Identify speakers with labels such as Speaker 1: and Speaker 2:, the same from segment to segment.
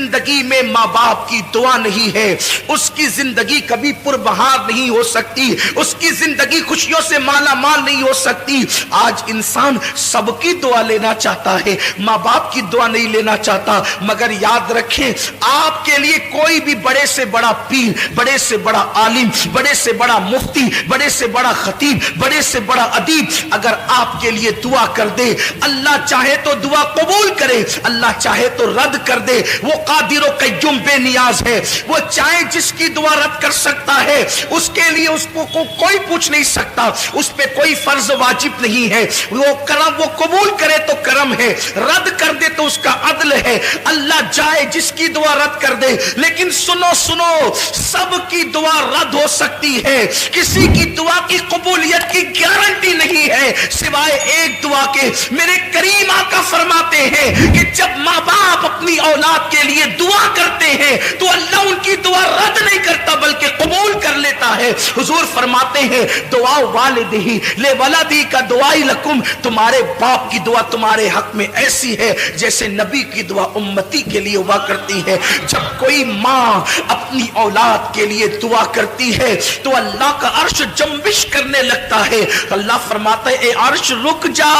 Speaker 1: زندگی میں ماں باپ کی دعا نہیں ہے اس کی زندگی کبھی پربہار نہیں ہو سکتی، اس کی زندگی خوشیوں سے مالا مال نہیں ہو سکتی۔ آج انسان سب کی دعا لینا چاہتا ہے، ماں باپ کی دعا نہیں لینا چاہتا، مگر یاد رکھیں آپ کے لیے کوئی بھی بڑے سے بڑا پیر، بڑے سے بڑا عالم، بڑے سے بڑا مفتی، بڑے سے بڑا خطیب، بڑے سے بڑا ادیب اگر آپ کے لیے دعا کر دے، اللہ چاہے تو دعا قبول کرے، اللہ چاہے تو رد کر دے۔ وہ قادر و قیوم بے نیاز ہے، وہ چاہے جس کی دعا رد کر سکتا ہے، اس کے لیے اس کو کوئی پوچھ نہیں سکتا، اس پہ کوئی فرض واجب نہیں ہے۔ وہ کرم، وہ قبول کرے تو کرم ہے، رد کر دے تو اس کا عدل ہے۔ اللہ چاہے جس کی دعا رد کر دے، لیکن سنو سنو، سب کی دعا رد ہو سکتی ہے، کسی کی دعا کی قبولیت کی گارنٹی نہیں ہے سوائے ایک دعا کے۔ میرے کریم آقا فرماتے ہیں کہ جب ماں باپ اپنی اولاد کے لیے دعا کرتے ہیں تو اللہ ان کی دعا رد نہیں کرتا بلکہ قبول کر لیتا ہے۔ حضور فرماتے ہیں دعا والدہی لے ولدی کا دعائی لکم، تمہارے باپ کی دعا تمہارے حق میں ایسی ہے جیسے نبی کی دعا امتی کے لیے ہوا کرتی ہے۔ جب کوئی ماں اپنی اولاد کے لیے دعا کرتی ہے تو اللہ کا عرش جنبش کرنے لگتا ہے۔ اللہ فرماتا ہے اے عرش رک جا،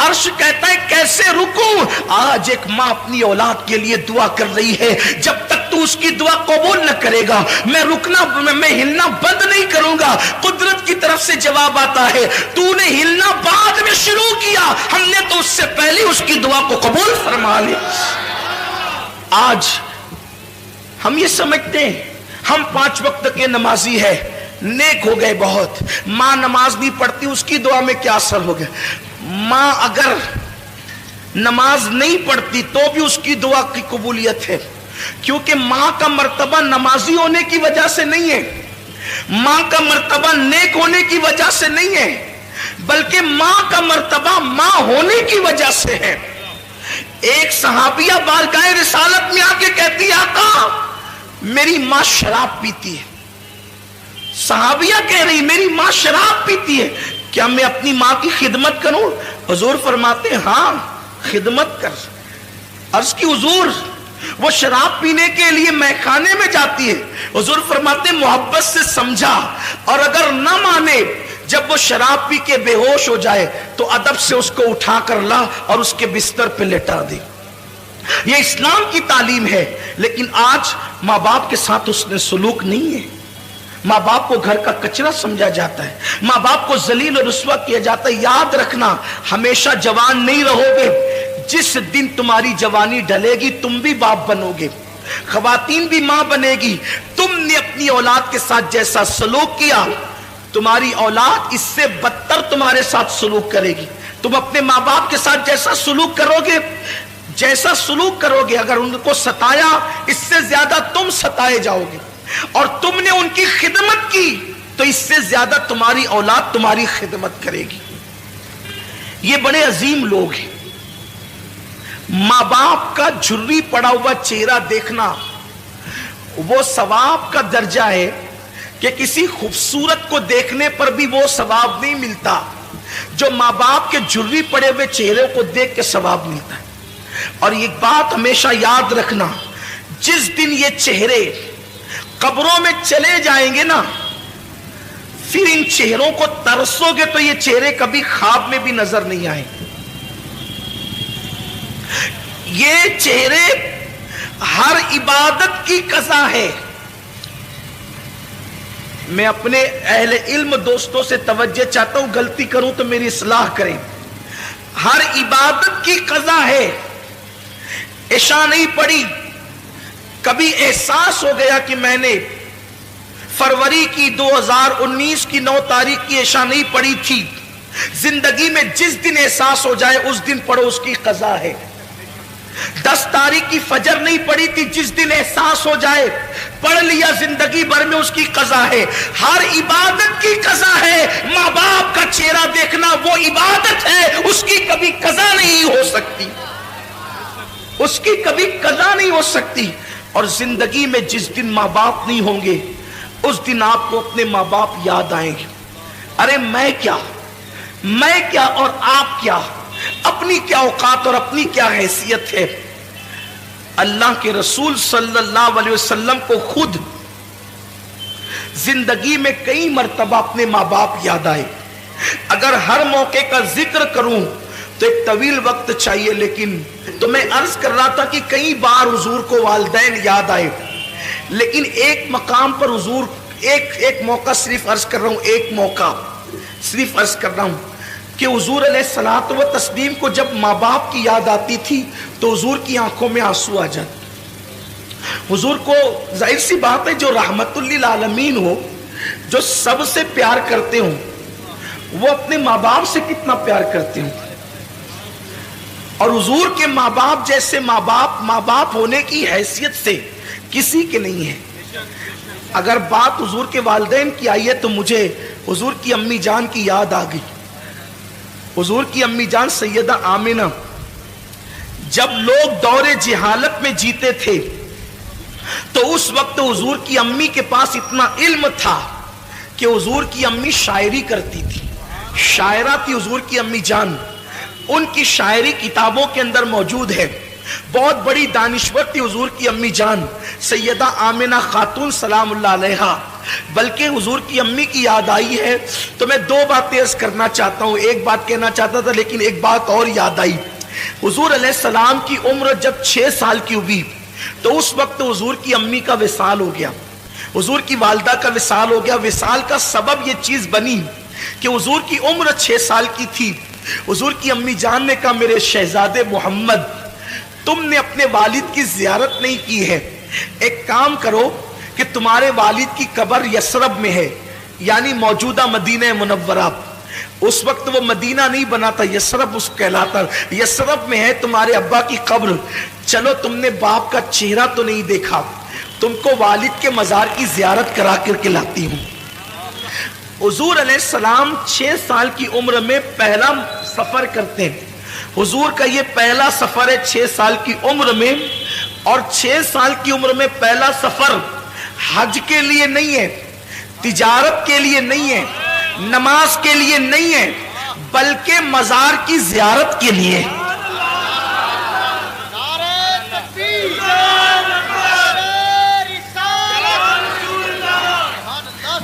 Speaker 1: عرش کہتا ہے کیسے رکوں؟ آج ایک ماں اپنی اولاد کے لیے دعا کر رہی ہے، جب تک تو اس کی دعا قبول نہ کرے گا میں رکنا، میں ہلنا بند نہیں کروں گا۔ قدرت کی طرف سے جواب آتا ہے تو نے ہلنا بعد میں شروع کیا، ہم نے تو اس سے پہلے اس کی دعا کو قبول فرما لیا۔ آج ہم یہ سمجھتے ہیں ہم 5 وقت کے نمازی ہے، نیک ہو گئے بہت، ماں نماز نہیں پڑھتی اس کی دعا میں کیا اثر ہو گیا؟ ماں اگر نماز نہیں پڑھتی تو بھی اس کی دعا کی قبولیت ہے، کیونکہ ماں کا مرتبہ نمازی ہونے کی وجہ سے نہیں ہے، ماں کا مرتبہ نیک ہونے کی وجہ سے نہیں ہے، بلکہ ماں کا مرتبہ ماں ہونے کی وجہ سے ہے۔ ایک صحابیہ بارگاہ رسالت میں آ کے کہتی ہے آقا میری ماں شراب پیتی ہے۔ صحابیہ کہہ رہی میری ماں شراب پیتی ہے، کیا میں اپنی ماں کی خدمت کروں؟ حضور فرماتے ہیں ہاں خدمت کر۔ عرض کی حضور وہ شراب پینے کے لیے میخانے میں جاتی ہے، حضور فرماتے ہیں محبت سے سمجھا، اور اگر نہ مانے جب وہ شراب پی کے بے ہوش ہو جائے تو ادب سے اس کو اٹھا کر لا اور اس کے بستر پہ لٹا دے۔ یہ اسلام کی تعلیم ہے، لیکن آج ماں باپ کے ساتھ اس نے سلوک نہیں ہے۔ ماں باپ کو گھر کا کچرا سمجھا جاتا ہے، ماں باپ کو ذلیل و رسوا کیا جاتا ہے۔ یاد رکھنا ہمیشہ جوان نہیں رہو گے، جس دن تمہاری جوانی ڈھلے گی تم بھی باپ بنو گے، خواتین بھی ماں بنے گی۔ تم نے اپنی اولاد کے ساتھ جیسا سلوک کیا تمہاری اولاد اس سے بدتر تمہارے ساتھ سلوک کرے گی۔ تم اپنے ماں باپ کے ساتھ جیسا سلوک کرو گے، جیسا سلوک کرو گے، اگر ان کو ستایا اس سے زیادہ تم ستائے جاؤ گے، اور تم نے ان کی خدمت کی تو اس سے زیادہ تمہاری اولاد تمہاری خدمت کرے گی۔ یہ بڑے عظیم لوگ ہیں۔ ماں باپ کا جھری پڑا ہوا چہرہ دیکھنا وہ ثواب کا درجہ ہے کہ کسی خوبصورت کو دیکھنے پر بھی وہ ثواب نہیں ملتا جو ماں باپ کے جھری پڑے ہوئے چہرے کو دیکھ کے ثواب ملتا ہے۔ اور ایک بات ہمیشہ یاد رکھنا، جس دن یہ چہرے قبروں میں چلے جائیں گے نا، پھر ان چہروں کو ترسو گے تو یہ چہرے کبھی خواب میں بھی نظر نہیں آئیں گے۔ یہ چہرے ہر عبادت کی قضا ہے۔ میں اپنے اہل علم دوستوں سے توجہ چاہتا ہوں، غلطی کروں تو میری اصلاح کریں۔ ہر عبادت کی قضا ہے۔ عشاء نہیں پڑھی، کبھی احساس ہو گیا کہ میں نے فروری کی 2019 کی 9 تاریخ کی عشاء نہیں پڑھی تھی، زندگی میں جس دن احساس ہو جائے اس دن پڑھو، اس کی قضا ہے۔ 10 تاریخ کی فجر نہیں پڑھی تھی، جس دن احساس ہو جائے پڑھ لیا، زندگی بھر میں اس کی قضا ہے۔ ہر عبادت کی قضا ہے۔ ماں باپ کا چہرہ دیکھنا وہ عبادت ہے، اس کی کبھی قضا نہیں ہو سکتی، اس کی کبھی قضا نہیں ہو سکتی۔ اور زندگی میں جس دن ماں باپ نہیں ہوں گے اس دن آپ کو اپنے ماں باپ یاد آئیں گے۔ ارے میں کیا اور آپ کیا، اپنی کیا اوقات اور اپنی کیا حیثیت ہے۔ اللہ کے رسول صلی اللہ علیہ وسلم کو خود زندگی میں کئی مرتبہ اپنے ماں باپ یاد آئے. اگر ہر موقع کا ذکر کروں تو ایک طویل وقت چاہیے، لیکن تو میں عرض کر رہا تھا کہ کئی بار حضور کو والدین یاد آئے، لیکن ایک مقام پر حضور ایک موقع صرف عرض کر رہا ہوں، ایک موقع صرف عرض کر رہا ہوں کہ حضور علیہ الصلوۃ والتسلیم کو جب ماں باپ کی یاد آتی تھی تو حضور کی آنکھوں میں آنسو آ جاتے. حضور کو ظاہر سی بات ہے، جو رحمت للعالمین ہو، جو سب سے پیار کرتے ہوں، وہ اپنے ماں باپ سے کتنا پیار کرتے ہوں. اور حضور کے ماں باپ جیسے ماں باپ ہونے کی حیثیت سے کسی کے نہیں ہے. اگر بات حضور کے والدین کی آئی ہے تو مجھے حضور کی امی جان کی یاد آ گئی. حضور کی امی جان سیدہ آمنہ، جب لوگ دور جہالت میں جیتے تھے تو اس وقت حضور کی امی کے پاس اتنا علم تھا کہ حضور کی امی شاعری کرتی تھی. شاعرہ تھی حضور کی امی جان، ان کی شاعری کتابوں کے اندر موجود ہے. بہت بڑی دانشور تھی حضور کی امی جان سیدہ آمنہ خاتون سلام اللہ علیہا. بلکہ حضور کی امی کی یاد آئی ہے تو میں دو باتیں عرض کرنا چاہتا ہوں. ایک بات کہنا چاہتا تھا لیکن ایک بات اور یاد آئی. حضور علیہ السلام کی عمر جب 6 سال کی ہوئی تو اس وقت حضور کی امی کا وصال ہو گیا، حضور کی والدہ کا وصال ہو گیا. وصال کا سبب یہ چیز بنی کہ حضور کی عمر 6 سال کی تھی. حضور کی امی جان نے کہا میرے شہزادے محمد، تم نے اپنے والد کی زیارت نہیں کی ہے، ایک کام کرو کہ تمہارے والد کی قبر یثرب میں ہے، یعنی موجودہ مدینہ منورہ. اس وقت وہ مدینہ نہیں بنا تھا، یثرب اس کہلاتا. یثرب میں ہے تمہارے ابا کی قبر. چلو تم نے باپ کا چہرہ تو نہیں دیکھا، تم کو والد کے مزار کی زیارت کرا کر کے لاتی ہوں. حضور علیہ السلام 6 سال کی عمر میں پہلا سفر کرتے ہیں. حضور کا یہ پہلا سفر ہے 6 سال کی عمر میں. اور 6 سال کی عمر میں پہلا سفر حج کے لیے نہیں ہے، تجارت کے لیے نہیں ہے، نماز کے لیے نہیں ہے، بلکہ مزار کی زیارت کے لیے.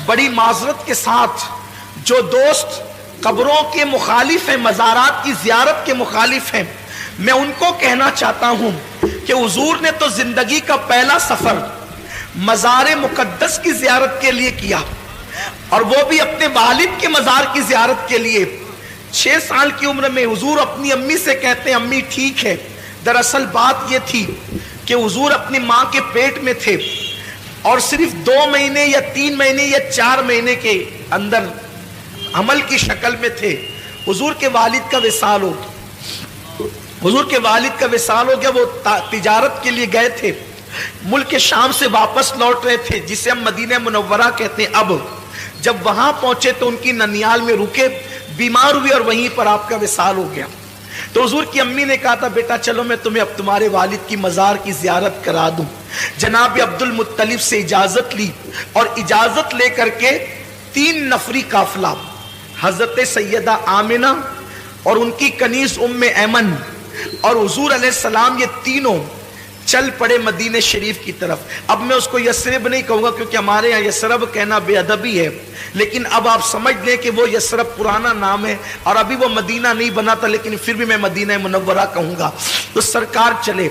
Speaker 1: بڑی معذرت کے ساتھ جو دوست قبروں کے مخالف ہیں، مزارات کی زیارت کے مخالف ہیں، میں ان کو کہنا چاہتا ہوں کہ حضور نے تو زندگی کا پہلا سفر مزار مقدس کی زیارت کے لیے کیا، اور وہ بھی اپنے والد کے مزار کی زیارت کے لیے. 6 سال کی عمر میں حضور اپنی امی سے کہتے ہیں امی ٹھیک ہے. دراصل بات یہ تھی کہ حضور اپنی ماں کے پیٹ میں تھے اور صرف 2 مہینے یا 3 مہینے یا 4 مہینے کے اندر حمل کی شکل میں تھے. حضور کے والد کا وصال ہو گیا. حضور کے والد کا وصال ہو گیا. وہ تجارت کے لیے گئے تھے، ملک شام سے واپس لوٹ رہے تھے جسے ہم مدینہ منورہ کہتے ہیں. اب جب وہاں پہنچے تو ان کی ننیال میں رکے، بیمار ہوئے اور وہیں پر آپ کا وصال ہو گیا. تو حضور کی امی نے کہا تھا بیٹا چلو میں تمہیں اب تمہارے والد کی مزار کی زیارت کرا دوں. جناب عبد المطلب سے اجازت لی اور اجازت لے کر کے 3 نفری قافلہ حضرت سیدہ آمنہ اور ان کی کنیز ام ایمن اور حضور علیہ السلام، یہ تینوں چل پڑے مدینہ شریف کی طرف. اب میں اس کو یثرب نہیں کہوں گا کیونکہ ہمارے یہاں یثرب کہنا بے ادبی ہے، لیکن اب آپ سمجھ لیں کہ وہ یثرب پرانا نام ہے اور ابھی وہ مدینہ نہیں بنا تھا، لیکن پھر بھی میں مدینہ منورہ کہوں گا. تو سرکار چلے.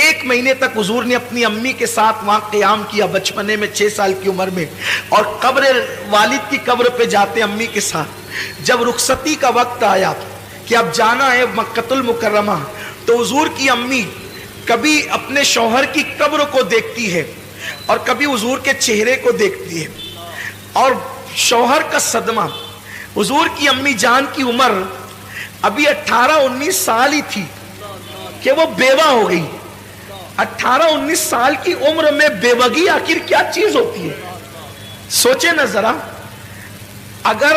Speaker 1: 1 مہینے تک حضور نے اپنی امی کے ساتھ وہاں قیام کیا بچپنے میں 6 سال کی عمر میں، اور قبر والد کی قبر پہ جاتے امی کے ساتھ. جب رخصتی کا وقت آیا کہ اب جانا ہے مکہ المکرمہ تو حضور کی امی کبھی اپنے شوہر کی قبر کو دیکھتی ہے اور کبھی حضور کے چہرے کو دیکھتی ہے. اور شوہر کا صدمہ، حضور کی امی جان کی عمر ابھی 18-19 سال ہی تھی کہ وہ بیوہ ہو گئی. 18-19 سال کی عمر میں بیوگی آخر کیا چیز ہوتی ہے؟ سوچیں نا ذرا. اگر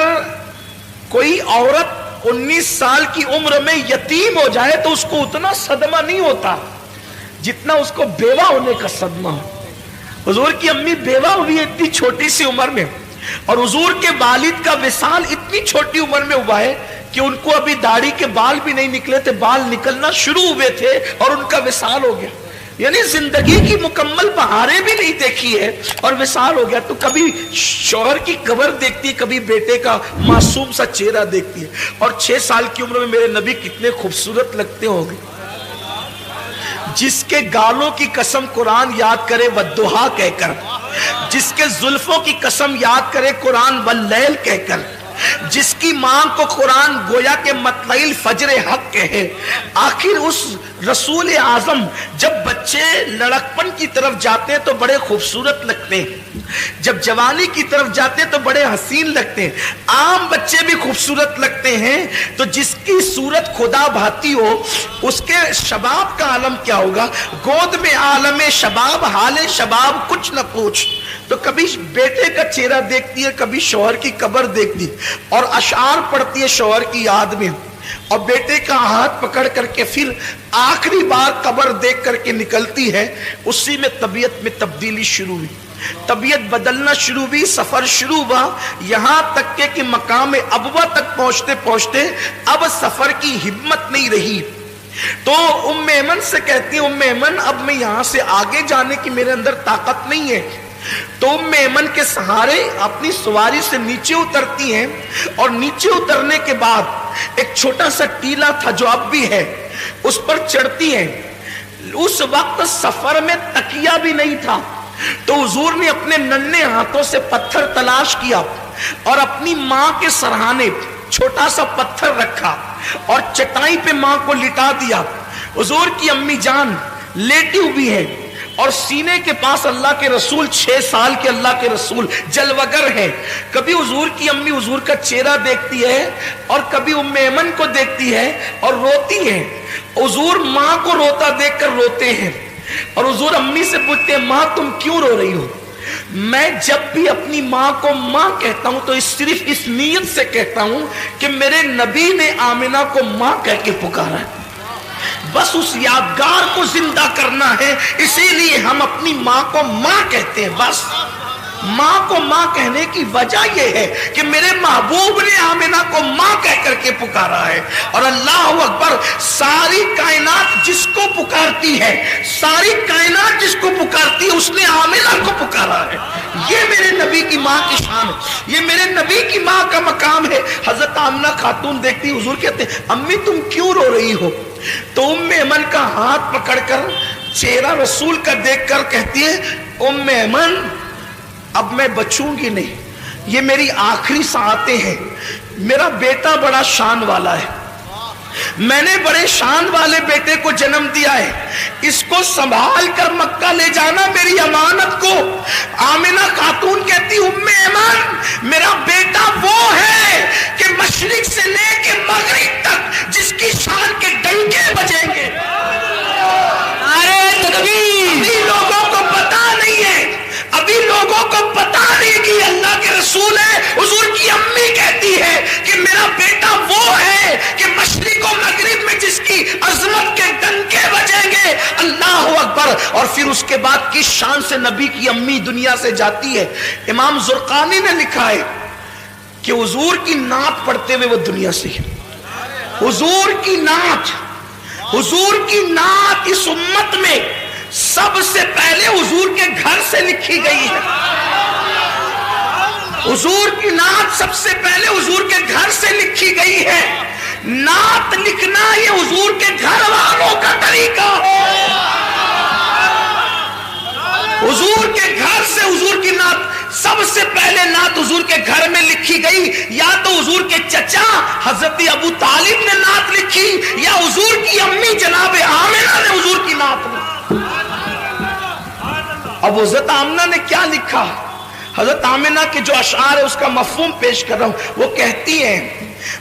Speaker 1: کوئی عورت 19 سال کی عمر میں یتیم ہو جائے تو اس کو اتنا صدمہ نہیں ہوتا جتنا اس کو بیوہ ہونے کا صدمہ ہو. حضور کی امی بیوہ ہوئی اتنی چھوٹی سی عمر میں، اور حضور کے والد کا وصال اتنی چھوٹی عمر میں ہوا ہے کہ ان کو ابھی داڑھی کے بال بھی نہیں نکلے تھے، بال نکلنا شروع ہوئے تھے اور ان کا وصال ہو گیا. یعنی زندگی کی مکمل بہاریں بھی نہیں دیکھی ہے اور وصال ہو گیا تو کبھی شوہر کی قبر دیکھتی ہے، کبھی بیٹے کا معصوم سا چہرہ دیکھتی ہے. اور 6 سال کی عمر میں میرے نبی کتنے خوبصورت لگتے ہوں گے. جس کے گالوں کی قسم قرآن یاد کرے والضحیٰ کہہ کر، جس کے زلفوں کی قسم یاد کرے قرآن واللیل کہہ کر، جس کی ماں کو قرآن گویا کہ مطلع الفجر حق کہے. آخر اس رسول اعظم جب بچے لڑکپن کی طرف جاتے ہیں تو بڑے خوبصورت لگتے ہیں، جب جوانی کی طرف جاتے ہیں تو بڑے حسین لگتے ہیں. عام بچے بھی خوبصورت لگتے ہیں، تو جس کی صورت خدا بھاتی ہو اس کے شباب کا عالم کیا ہوگا. گود میں عالم شباب، حال شباب کچھ نہ پوچھ. تو کبھی بیٹے کا چہرہ دیکھتی ہے، کبھی شوہر کی قبر دیکھتی اور اشعار پڑھتی ہے شوہر کی یاد میں، اور بیٹے کا ہاتھ پکڑ کر کے پھر آخری بار قبر دیکھ کر کے نکلتی ہے. اسی میں طبیعت میں تبدیلی شروع ہوئی، طبیعت بدلنا شروع ہوئی، سفر شروع ہوا، یہاں تک کہ مقام ابوا تک پہنچتے پہنچتے اب سفر کی ہمت نہیں رہی. تو ام ایمن سے کہتی ہیں، ام ایمن اب میں یہاں سے آگے جانے کی میرے اندر طاقت نہیں ہے. تو ام ایمن کے سہارے اپنی سواری سے نیچے اترتی ہیں، اور نیچے اترنے کے بعد ایک چھوٹا سا ٹیلا تھا جو اب بھی ہے، اس پر چڑھتی ہیں. اس وقت سفر میں تکیہ بھی نہیں تھا، تو حضور نے اپنے ننھے ہاتھوں سے پتھر تلاش کیا اور اپنی ماں کے سرہانے چھوٹا سا پتھر رکھا اور چٹائی پہ ماں کو لٹا دیا. حضور کی امی جان لیٹی ہوئی ہے اور سینے کے پاس اللہ کے رسول، 6 سال کے اللہ کے رسول جلوگر ہیں. کبھی حضور کی امی حضور کا چہرہ دیکھتی ہے اور کبھی ام ایمن کو دیکھتی ہے اور روتی ہے. حضور ماں کو روتا دیکھ کر روتے ہیں اور حضور امی سے پوچھتے ہیں، ماں تم کیوں رو رہی ہو؟ میں جب بھی اپنی ماں کو ماں کہتا ہوں تو صرف اس نیت سے کہتا ہوں کہ میرے نبی نے آمنہ کو ماں کہہ کے پکارا ہے، بس اس یادگار کو زندہ کرنا ہے، اسی لیے ہم اپنی ماں کو ماں کہتے ہیں. بس ماں کو ماں کہنے کی وجہ یہ ہے کہ میرے محبوب نے آمنہ کو ماں کہہ کر کے پکارا ہے. اور اللہ اکبر، ساری کائنات جس کو پکارتی ہے، ساری کائنات جس کو پکارتی ہے، اس نے آمنہ کو پکارا ہے. یہ میرے نبی کی ماں کی شان ہے، یہ میرے نبی کی ماں کا مقام ہے. حضرت آمنہ خاتون دیکھتی، حضور کہتے ہیں، امی تم کیوں رو رہی ہو؟ تو ام ایمن کا ہاتھ پکڑ کر چہرہ رسول کا دیکھ کر کہتی ہے، ام ایمن اب میں بچوں گی نہیں، یہ میری آخری ساعتیں ہیں. میرا بیٹا بڑا شان والا ہے، میں نے بڑے شان والے بیٹے کو جنم دیا ہے، اس کو سنبھال کر مکہ لے جانا میری امانت کو. آمنہ خاتون کہتی، ام ایمن میرا بیٹا وہ ہے کہ مشرق سے لے کے مغرب تک جس کی شان کے ڈنکے بجیں گے. نعرہ تکبیر. ابھی لوگوں کو پتا نہیں ہے، ابھی لوگوں کو پتا نہیں کہ اللہ کے رسول ہے. حضور کی امی کہتی ہے کہ میرا بیٹا وہ ہے کہ مشرق و مغرب میں جس کی عظمت کے ڈنکے بجیں گے. اللہ اکبر. اور پھر اس کے بعد کس شان سے نبی کی امی دنیا سے جاتی ہے. امام زرقانی نے لکھا ہے کہ حضور کی نعت پڑھتے ہوئے وہ دنیا سے، حضور کی نعت، حضور کی نعت اس امت میں سب سے پہلے حضور کے گھر سے لکھی گئی ہے. حضور کی نعت سب سے پہلے حضور کے گھر سے لکھی گئی ہے. نعت لکھنا یہ حضور کے گھر والوں کا طریقہ ہے. حضور کے گھر سے حضور کی نعت سب سے پہلے نعت حضور کے گھر میں لکھی گئی. یا تو حضور کے چچا حضرت ابو طالب نے نعت لکھی، یا حضور کی امی جناب آمنہ نے حضور کی نعت لکھی. اب حضرت آمنہ نے کیا لکھا؟ حضرت آمنہ کے جو اشعار ہے اس کا مفہوم پیش کر رہا ہوں. وہ کہتی ہیں،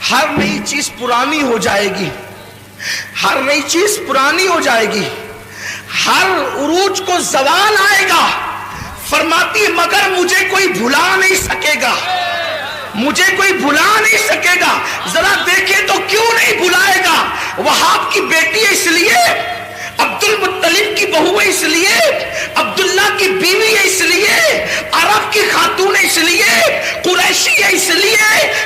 Speaker 1: ہر نئی چیز پرانی ہو جائے گی، ہر نئی چیز پرانی ہو جائے گی، ہر عروج کو زوال آئے گا. فرماتی ہے مگر مجھے کوئی بھلا نہیں سکے گا، مجھے کوئی بھلا نہیں سکے گا. ذرا دیکھیں تو کیوں نہیں بھلائے گا؟ وہاب کی بیٹی ہے اس لیے، عبد المطلب کی بہو ہے اس لیے، عبداللہ کی بیوی ہے اس لیے، عرب کی خاتون ہے اس لیے، قریشی ہے اس لیے.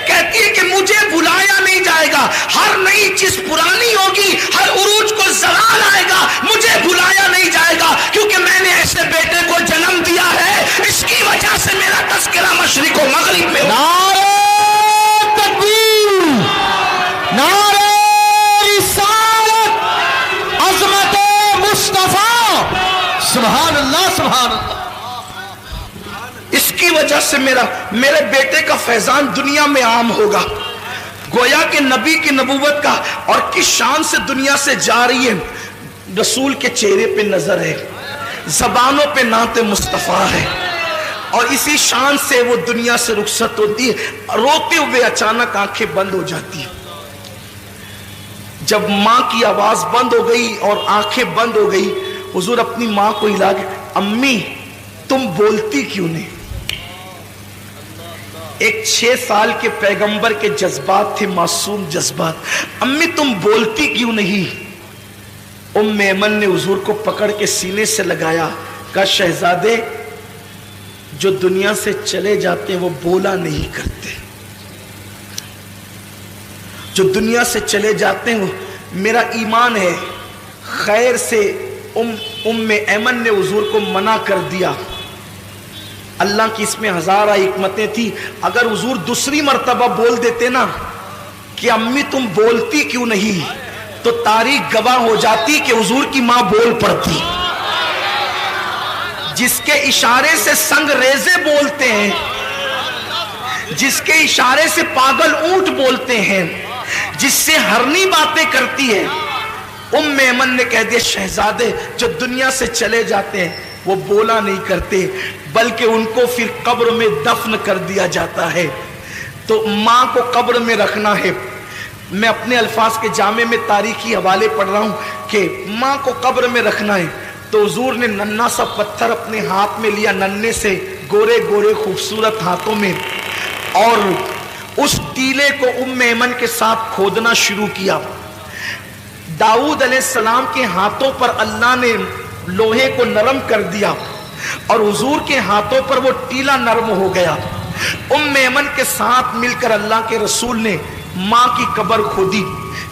Speaker 1: کہتی ہے کہ مجھے بھلایا نہیں جائے گا، ہر نئی چیز پرانی ہوگی، ہر عروج کو زوال سال آئے گا مجھے بلایا نہیں جائے گا، کیونکہ میں نے ایسے بیٹے کو جنم دیا ہے، اس کی وجہ سے میرا تذکرہ مشرق و مغرب میں ہو۔
Speaker 2: نعرہ تکبیر، نعرہ رسالت، عظمت مصطفیٰ، سبحان اللہ سبحان اللہ۔
Speaker 1: اس کی وجہ سے میرے بیٹے کا فیضان دنیا میں عام ہوگا۔ گویا کہ نبی کی نبوت کا اور کس شان سے دنیا سے جا رہی ہے، رسول کے چہرے پہ نظر ہے، زبانوں پہ نعت مصطفیٰ ہے، اور اسی شان سے وہ دنیا سے رخصت ہوتی ہے، روتے ہوئے اچانک آنکھیں بند ہو جاتی ہیں۔ جب ماں کی آواز بند ہو گئی اور آنکھیں بند ہو گئی، حضور اپنی ماں کو ہلا کے، امی تم بولتی کیوں نہیں؟ ایک 6 سال کے پیغمبر کے جذبات تھے، معصوم جذبات، امی تم بولتی کیوں نہیں؟ ام ایمن نے حضور کو پکڑ کے سینے سے لگایا، کہا شہزادے جو دنیا سے چلے جاتے وہ بولا نہیں کرتے، جو دنیا سے چلے جاتے ہیں وہ میرا ایمان ہے۔ خیر سے ام ایمن نے حضور کو منع کر دیا۔ اللہ کی اس میں ہزارہ حکمتیں تھی، اگر حضور دوسری مرتبہ بول دیتے نا کہ امی تم بولتی کیوں نہیں، تو تاریخ گواہ ہو جاتی کہ حضور کی ماں بول پڑتی۔ جس کے اشارے سے سنگ ریزے بولتے ہیں، جس کے اشارے سے پاگل اونٹ بولتے ہیں، جس سے ہرنی باتیں کرتی ہے، ام ایمن نے کہہ دیا شہزادے جو دنیا سے چلے جاتے ہیں وہ بولا نہیں کرتے، بلکہ ان کو پھر قبر میں دفن کر دیا جاتا ہے۔ تو ماں کو قبر میں رکھنا ہے۔ میں اپنے الفاظ کے جامع میں تاریخی حوالے پڑھ رہا ہوں کہ ماں کو قبر میں رکھنا ہے، تو حضور نے ننھا سا پتھر اپنے ہاتھ میں لیا، ننھے سے گورے گورے خوبصورت ہاتھوں میں، اور اس ٹیلے کو ام ایمن کے ساتھ کھودنا شروع کیا۔ داؤد علیہ السلام کے ہاتھوں پر اللہ نے لوہے کو نرم کر دیا، اور حضور کے ہاتھوں پر وہ ٹیلا نرم ہو گیا۔ ام ایمن کے ساتھ مل کر اللہ کے رسول نے ماں کی قبر کھودی۔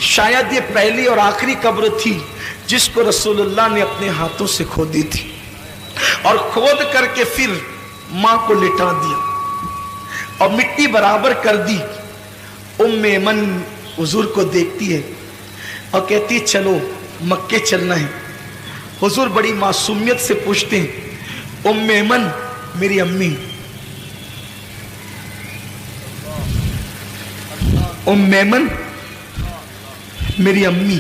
Speaker 1: شاید یہ پہلی اور آخری قبر تھی جس کو رسول اللہ نے اپنے ہاتھوں سے کھودی تھی، اور کھود کر کے پھر ماں کو لٹا دیا اور مٹی برابر کر دی۔ ام ایمن حضور کو دیکھتی ہے اور کہتی ہے چلو مکے چلنا ہے۔ حضور بڑی معصومیت سے پوچھتے ہیں ام ایمن میری امی، ام ایمن میری امی۔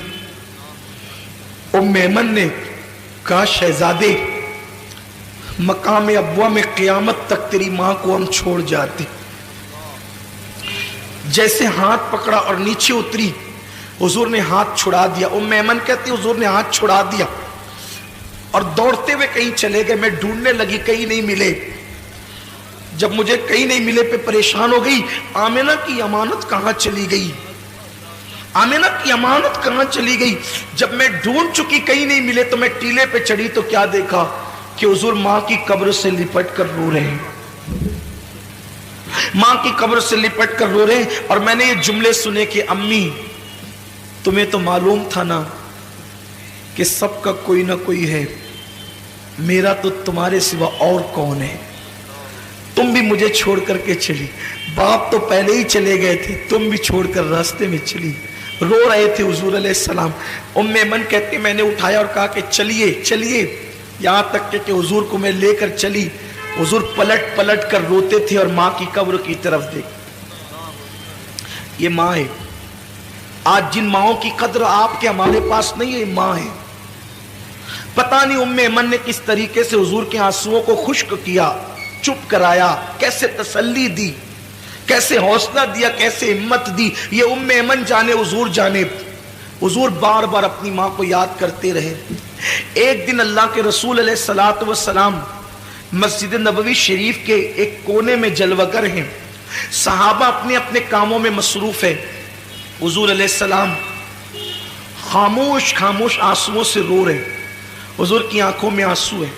Speaker 1: ام ایمن نے کہا شہزادے مقام ابوا میں قیامت تک تیری ماں کو ہم چھوڑ جاتے۔ جیسے ہاتھ پکڑا اور نیچے اتری، حضور نے ہاتھ چھڑا دیا۔ ام ایمن کہتی حضور نے ہاتھ چھڑا دیا اور دوڑتے ہوئے کہیں چلے گئے۔ میں ڈھونڈنے لگی، کہیں نہیں ملے۔ جب مجھے کہیں نہیں ملے پہ پریشان ہو گئی، آمنہ کی امانت کہاں چلی گئی، آمنہ کی امانت کہاں چلی گئی۔ جب میں ڈھونڈ چکی کہیں نہیں ملے تو میں ٹیلے پہ چڑھی تو کیا دیکھا کہ حضور ماں کی قبر سے لپٹ کر رو رہے ہیں، ماں کی قبر سے لپٹ کر رو رہے ہیں۔ اور میں نے یہ جملے سنے کہ امی تمہیں تو معلوم تھا نا کہ سب کا کوئی نہ کوئی ہے، میرا تو تمہارے سوا اور کون ہے، تم بھی مجھے چھوڑ کر کے چلی، باپ تو پہلے ہی چلے گئے تھے، تم بھی چھوڑ کر راستے میں چلی۔ رو رہے تھے حضور علیہ السلام۔ ام ایمن کہتے میں نے اٹھایا اور کہا کہ چلیے چلیے، یہاں تک کہ حضور کو میں لے کر چلی۔ حضور پلٹ پلٹ کر روتے تھے اور ماں کی قبر کی طرف دیکھ۔ یہ ماں ہے، آج جن ماؤں کی قدر آپ کے ہمارے پاس نہیں ہے، ماں ہے۔ پتہ نہیں ام ایمن نے کس طریقے سے حضور کے آنسوؤں کو خشک کیا، چپ کرایا، کیسے تسلی دی، کیسے حوصلہ دیا، کیسے ہمت دی، یہ ام ایمن جانے، حضور جانے۔ حضور بار بار اپنی ماں کو یاد کرتے رہے۔ ایک دن اللہ کے رسول علیہ الصلوۃ والسلام مسجد نبوی شریف کے ایک کونے میں جلوگر ہیں، صحابہ اپنے اپنے کاموں میں مصروف ہے۔ حضور علیہ السلام خاموش خاموش آنسوؤں سے رو رہے، حضور کی آنکھوں میں آنسو ہے۔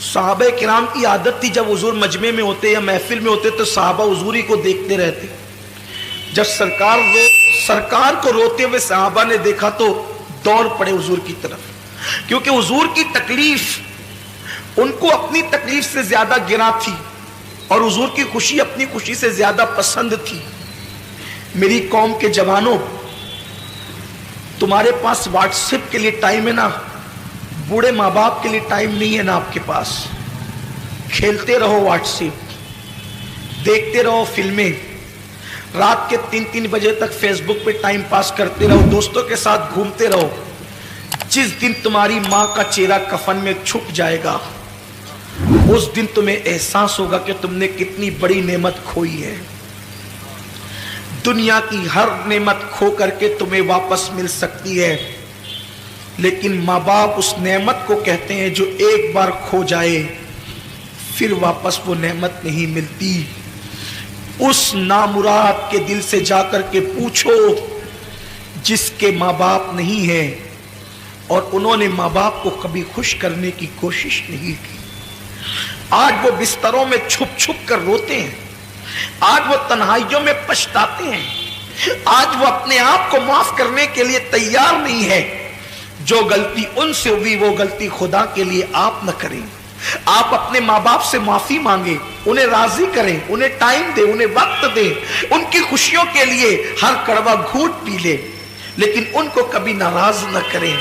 Speaker 1: صحابہ کرام کی عادت تھی جب حضور مجمع میں ہوتے یا محفل میں ہوتے تو صحابہ حضوری کو دیکھتے رہتے۔ جب سرکار کو روتے ہوئے صحابہ نے دیکھا تو دوڑ پڑے حضور کی طرف، کیونکہ حضور کی تکلیف ان کو اپنی تکلیف سے زیادہ گرا تھی اور حضور کی خوشی اپنی خوشی سے زیادہ پسند تھی۔ میری قوم کے جوانوں، تمہارے پاس واٹس ایپ کے لیے ٹائم ہے نا، بوڑھے ماں باپ کے لیے ٹائم نہیں ہے نا آپ کے پاس۔ کھیلتے رہو واٹس ایپ، دیکھتے رہو فلمیں، رات کے 3 بجے تک فیس بک پہ ٹائم پاس کرتے رہو، دوستوں کے ساتھ گھومتے رہو۔ جس دن تمہاری ماں کا چہرہ کفن میں چھپ جائے گا، اس دن تمہیں احساس ہوگا کہ تم نے کتنی بڑی نعمت کھوئی ہے۔ دنیا کی ہر نعمت کھو کر کے تمہیں واپس مل سکتی ہے، لیکن ماں باپ اس نعمت کو کہتے ہیں جو ایک بار کھو جائے پھر واپس وہ نعمت نہیں ملتی۔ اس نامراد کے دل سے جا کر کے پوچھو جس کے ماں باپ نہیں ہیں اور انہوں نے ماں باپ کو کبھی خوش کرنے کی کوشش نہیں کی۔ آج وہ بستروں میں چھپ چھپ کر روتے ہیں، آج وہ تنہائیوں میں پچھتاتے ہیں، آج وہ اپنے آپ کو معاف کرنے کے لیے تیار نہیں ہے۔ جو غلطی ان سے ہوئی وہ غلطی خدا کے لیے آپ نہ کریں۔ آپ اپنے ماں باپ سے معافی مانگیں، انہیں راضی کریں، انہیں ٹائم دیں، انہیں وقت دیں، ان کی خوشیوں کے لیے ہر کڑوا گھونٹ پی لیں، لیکن ان کو کبھی ناراض نہ کریں۔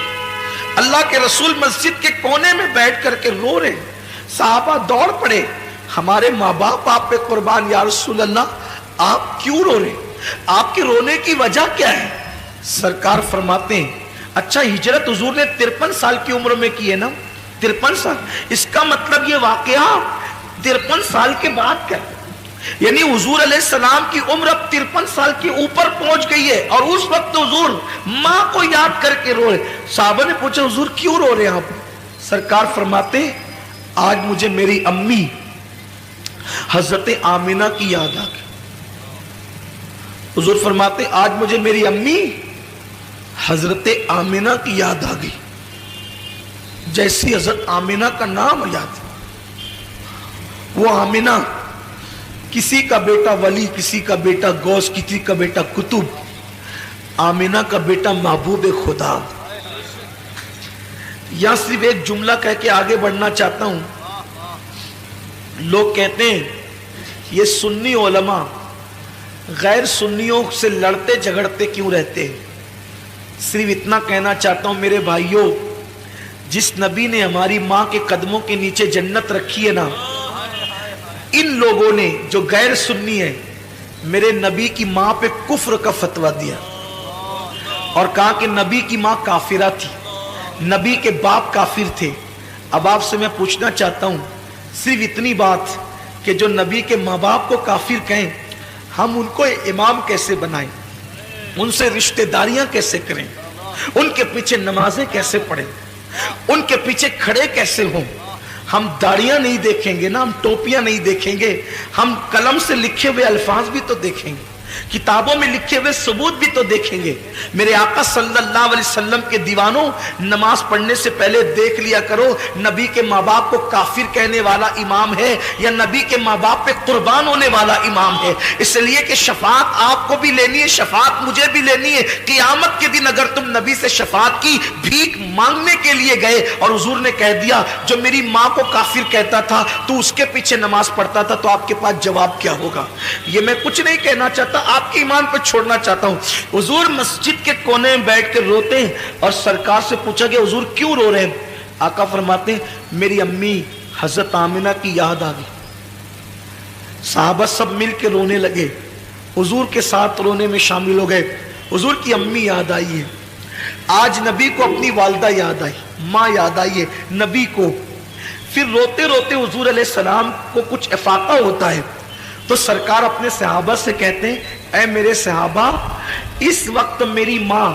Speaker 1: اللہ کے رسول مسجد کے کونے میں بیٹھ کر کے رو رہے، صحابہ دوڑ پڑے، ہمارے ماں باپ آپ پہ قربان، یا رسول اللہ آپ کیوں رو رہے، آپ کے رونے کی وجہ کیا ہے؟ سرکار فرماتے ہیں اچھا ہجرت حضور نے 53 سال کی عمر میں کی ہے نا، 53 سال، اس کا مطلب یہ واقعہ 53 سال کے بعد کا، یعنی حضور علیہ السلام کی عمر اب 53 سال کے اوپر پہنچ گئی ہے، اور اس وقت حضور ماں کو یاد کر کے رو رہے۔ صحابہ نے پوچھا حضور کیوں رو رہے ہیں آپ؟ سرکار فرماتے ہیں آج مجھے میری امی حضرت آمینہ کی یاد آ گئی۔ حضور فرماتے ہیں آج مجھے میری امی حضرت آمینہ کی یاد آ گئی، جیسی حضرت آمینہ کا نام یاد، وہ آمینہ کسی کا بیٹا ولی، کسی کا بیٹا غوث، کسی کا بیٹا قطب، آمینہ کا بیٹا محبوب خدا۔ یہاں صرف ایک جملہ کہہ کے آگے بڑھنا چاہتا ہوں۔ لوگ کہتے ہیں یہ سنی علماء غیر سنیوں سے لڑتے جھگڑتے کیوں رہتے ہیں؟ صرف اتنا کہنا چاہتا ہوں میرے بھائیوں، جس نبی نے ہماری ماں کے قدموں کے نیچے جنت رکھی ہے نا، ان لوگوں نے جو غیر سنی ہیں میرے نبی کی ماں پہ کفر کا فتویٰ دیا اور کہا کہ نبی کی ماں کافرہ تھی، نبی کے باپ کافر تھے۔ اب آپ سے میں پوچھنا چاہتا ہوں صرف اتنی بات کہ جو نبی کے ماں باپ کو کافر کہیں، ہم ان کو امام کیسے بنائیں، ان سے رشتہ داریاں کیسے کریں، ان کے پیچھے نمازیں کیسے پڑھیں، ان کے پیچھے کھڑے کیسے ہوں؟ ہم داڑیاں نہیں دیکھیں گے نا، ہم ٹوپیاں نہیں دیکھیں گے، ہم قلم سے لکھے ہوئے الفاظ بھی تو دیکھیں گے، کتابوں میں لکھے ہوئے ثبوت بھی تو دیکھیں گے۔ میرے آقا صلی اللہ علیہ وسلم کے دیوانوں، نماز پڑھنے سے پہلے دیکھ لیا کرو نبی کے ماں باپ کو کافر کہنے والا امام ہے یا نبی کے ماں باپ پہ قربان ہونے والا امام ہے، اس لیے کہ شفاعت آپ کو بھی لینی ہے، شفاعت مجھے بھی لینی ہے۔ قیامت کے دن اگر تم نبی سے شفاعت کی بھیک مانگنے کے لیے گئے اور حضور نے کہہ دیا جو میری ماں کو کافر کہتا تھا تو اس کے پیچھے نماز پڑھتا تھا، تو آپ کے پاس جواب کیا ہوگا؟ یہ میں کچھ نہیں کہنا چاہتا، آپ کے ایمان پہ چھوڑنا چاہتا ہوں۔ حضور مسجد کے کونے میں بیٹھ کے روتے ہیں اور سرکار سے پوچھا کہ حضور کیوں رو رہے ہیں؟ آقا فرماتے ہیں میری امی حضرت آمینہ کی یاد آ گئی۔ صحابہ سب مل کے رونے لگے، حضور کے ساتھ رونے میں شامل ہو گئے۔ حضور کی امی یاد آئی ہے، آج نبی کو اپنی والدہ یاد آئی، ماں یاد آئی ہے نبی کو۔ پھر روتے روتے حضور علیہ السلام کو کچھ افاقہ ہوتا ہے تو سرکار اپنے صحابہ سے کہتے ہیں اے میرے صحابہ، اس وقت میری ماں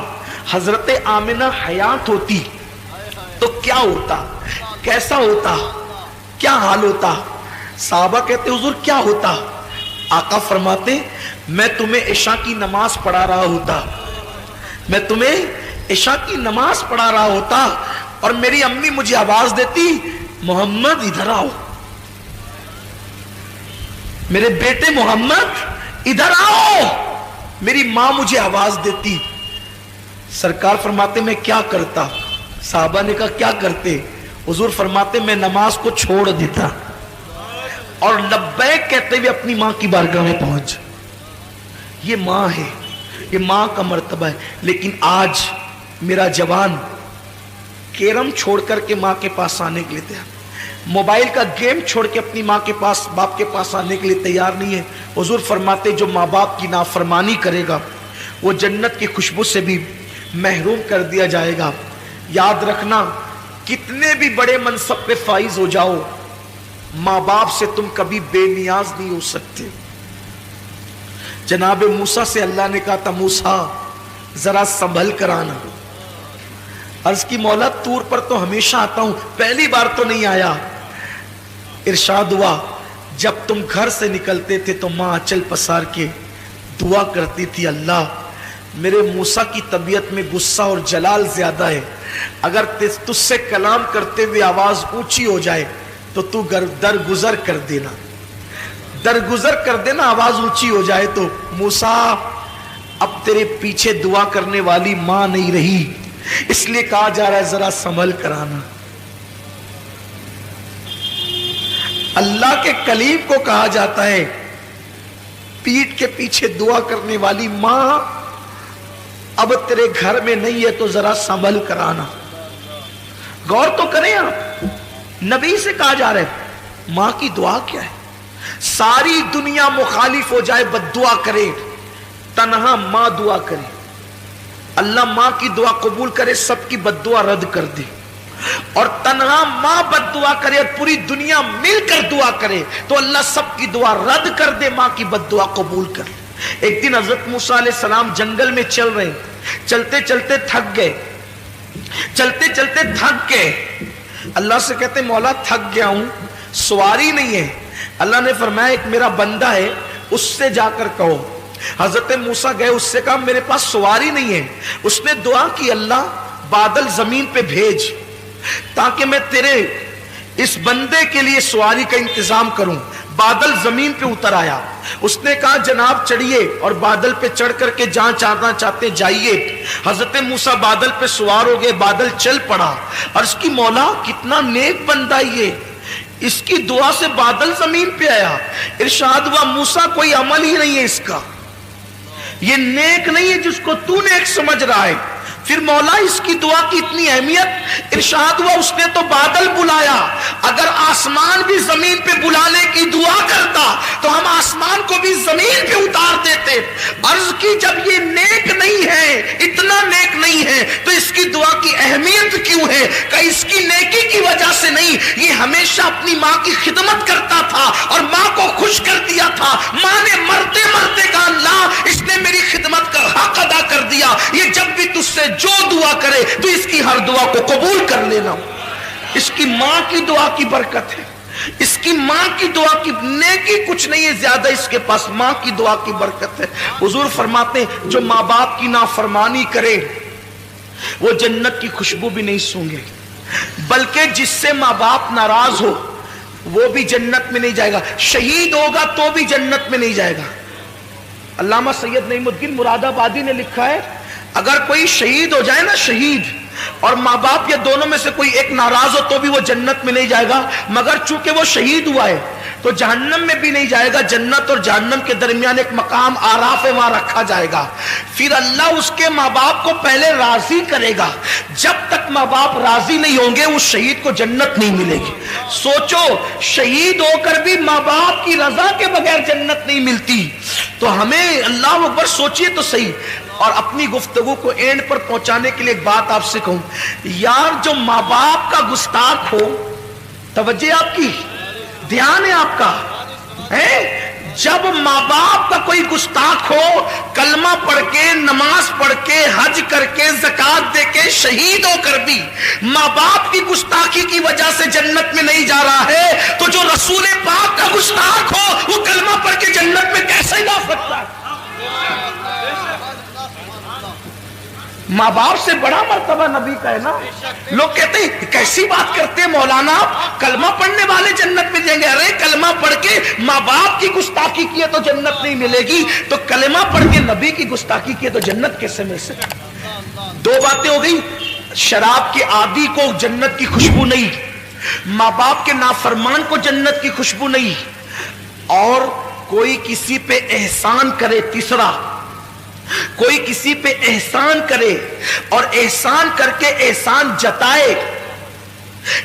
Speaker 1: حضرت آمینہ حیات ہوتی تو کیا ہوتا، کیسا ہوتا، کیا حال ہوتا؟ صحابہ کہتے حضور کیا ہوتا؟ آقا فرماتے میں تمہیں عشاء کی نماز پڑھا رہا ہوتا، میں تمہیں عشاء کی نماز پڑھا رہا ہوتا اور میری امی مجھے آواز دیتی محمد ادھر آؤ، میرے بیٹے محمد ادھر آؤ، میری ماں مجھے آواز دیتی۔ سرکار فرماتے میں کیا کرتا؟ صحابہ نے کہا کیا کرتے؟ حضور فرماتے میں نماز کو چھوڑ دیتا اور لبیک کہتے ہوئے اپنی ماں کی بارگاہ میں پہنچ. یہ ماں ہے، یہ ماں کا مرتبہ ہے. لیکن آج میرا جوان کیرم چھوڑ کر کے ماں کے پاس آنے کے لیے تیار، موبائل کا گیم چھوڑ کے اپنی ماں کے پاس، باپ کے پاس آنے کے لیے تیار نہیں ہے. حضور فرماتے جو ماں باپ کی نافرمانی کرے گا وہ جنت کی خوشبو سے بھی محروم کر دیا جائے گا. یاد رکھنا، کتنے بھی بڑے منصب پہ فائز ہو جاؤ، ماں باپ سے تم کبھی بے نیاز نہیں ہو سکتے. جناب موسیٰ سے اللہ نے کہا تھا موسیٰ ذرا سنبھل کر آنا. عرض کی مولا طور پر تو ہمیشہ آتا ہوں، پہلی بار تو نہیں آیا. ارشاد ہوا جب تم گھر سے نکلتے تھے تو ماں آنچل پسار کے دعا کرتی تھی اللہ میرے موسیٰ کی طبیعت میں غصہ اور جلال زیادہ ہے، اگر تجھ سے کلام کرتے ہوئے آواز اونچی ہو جائے تو تو درگزر کر دینا، درگزر کر دینا، آواز اونچی ہو جائے تو. موسیٰ اب تیرے پیچھے دعا کرنے والی ماں نہیں رہی، اس لیے کہا جا رہا ہے ذرا سنبھل کر آنا. اللہ کے کلیم کو کہا جاتا ہے پیٹھ کے پیچھے دعا کرنے والی ماں اب تیرے گھر میں نہیں ہے تو ذرا سنبھل کر آنا. غور تو کریں آپ، نبی سے کہا جا رہا ہے ماں کی دعا کیا ہے. ساری دنیا مخالف ہو جائے بد دعا کرے، تنہا ماں دعا کرے، اللہ ماں کی دعا قبول کرے، سب کی بد دعا رد کر دے. اور تنہا ماں بد دعا کرے اور پوری دنیا مل کر دعا کرے تو اللہ سب کی دعا رد کر دے، ماں کی بد دعا قبول کر لے. ایک دن حضرت موسیٰ علیہ السلام جنگل میں چل رہے، چلتے چلتے تھک گئے، چلتے چلتے تھک گئے. اللہ سے کہتے مولا تھک گیا ہوں، سواری نہیں ہے. اللہ نے فرمایا ایک میرا بندہ ہے اس سے جا کر کہو. حضرت موسیٰ گئے، اس سے کہا میرے پاس سواری نہیں ہے. اس نے دعا کی اللہ بادل زمین پہ بھیج تاکہ میں تیرے اس بندے کے لیے سواری کا انتظام کروں. بادل زمین پہ اتر آیا. اس نے کہا جناب چڑھیے اور بادل پہ چڑھ کر کے جہاں جانا چاہتے جائیے. حضرت موسیٰ بادل پہ سوار ہو گئے، بادل چل پڑا. عرض کی مولا کتنا نیک بندہ یہ، اس کی دعا سے بادل زمین پہ آیا. ارشاد ہوا موسیٰ کوئی عمل ہی نہیں ہے اس کا، یہ نیک نہیں ہے جس کو تو نیک سمجھ رہا ہے. پھر مولا اس کی دعا کی اتنی اہمیت. ارشاد ہوا اس نے تو بادل بلایا، اگر آسمان بھی زمین پہ بلانے کی دعا کرتا تو ہم آسمان کو بھی زمین پہ اتار دیتے. عرض کی جب یہ نیک نہیں ہے، اتنا نیک نہیں ہے تو اس کی دعا کی اہمیت کیوں ہے؟ کہ اس کی نیکی کی وجہ سے نہیں، یہ ہمیشہ اپنی ماں کی خدمت کرتا تھا اور ماں کو خوش کر دیا تھا. ماں نے مرتے مرتے کہا اللہ اس نے میری خدمت کا حق ادا کر دیا، یہ جب بھی تجھ سے جو دعا کرے تو اس کی ہر دعا کو قبول کر لینا. اس کی ماں کی دعا کی برکت ہے، اس کی ماں کی دعا کی نیکی کچھ نہیں ہے زیادہ، اس کے پاس ماں کی دعا کی برکت ہے. حضور فرماتے ہیں جو ماں باپ کی نافرمانی کرے وہ جنت کی خوشبو بھی نہیں سونگے، بلکہ جس سے ماں باپ ناراض ہو وہ بھی جنت میں نہیں جائے گا. شہید ہوگا تو بھی جنت میں نہیں جائے گا. علامہ سید نعیم الدین مراد آبادی نے لکھا ہے اگر کوئی شہید ہو جائے نا، شہید اور ماں باپ یا دونوں میں سے کوئی ایک ناراض ہو تو بھی وہ جنت میں نہیں جائے گا، مگر چونکہ وہ شہید ہوا ہے تو جہنم میں بھی نہیں جائے گا. جنت اور جہنم کے درمیان ایک مقام آراف ہے، وہاں رکھا جائے گا. پھر اللہ اس کے ماں باپ کو پہلے راضی کرے گا. جب تک ماں باپ راضی نہیں ہوں گے اس شہید کو جنت نہیں ملے گی. سوچو شہید ہو کر بھی ماں باپ کی رضا کے بغیر جنت نہیں ملتی تو ہمیں اللہ اکبر سوچئے تو صحیح. اور اپنی گفتگو کو اینڈ پر پہنچانے کے لیے ایک بات آپ سے کہوں یار، جو ماں باپ کا گستاخ ہو، توجہ آپ کی، دھیان ہے آپ کا، جب ماں باپ کا کوئی گستاخ ہو، کلمہ پڑھ کے، نماز پڑھ کے، حج کر کے، زکات دے کے، شہید ہو کر بھی ماں باپ کی گستاخی کی وجہ سے جنت میں نہیں جا رہا ہے تو جو رسول پاک کا گستاخ ہو وہ کلمہ پڑھ کے جنت میں کیسے جا سکتا ہے؟ ماں باپ سے بڑا مرتبہ نبی کا ہے نا. لوگ کہتے ہیں کیسی بات کرتے ہیں مولانا، کلمہ پڑھنے والے جنت میں جائیں گے. ارے کلمہ پڑھ کے ماں باپ کی گستاخی کیے تو جنت نہیں ملے گی، تو کلمہ پڑھ کے نبی کی گستاخی کیے تو جنت کیسے مل سکے؟ دو باتیں ہو گئی، شراب کے عادی کو جنت کی خوشبو نہیں، ماں باپ کے نافرمان کو جنت کی خوشبو نہیں، اور کوئی کسی پہ احسان کرے، تیسرا کوئی کسی پہ احسان کرے اور احسان کر کے احسان جتائے،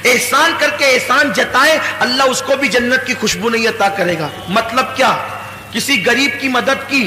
Speaker 1: احسان کر کے احسان جتائے، اللہ اس کو بھی جنت کی خوشبو نہیں عطا کرے گا۔ مطلب کیا؟ کسی غریب کی مدد کی،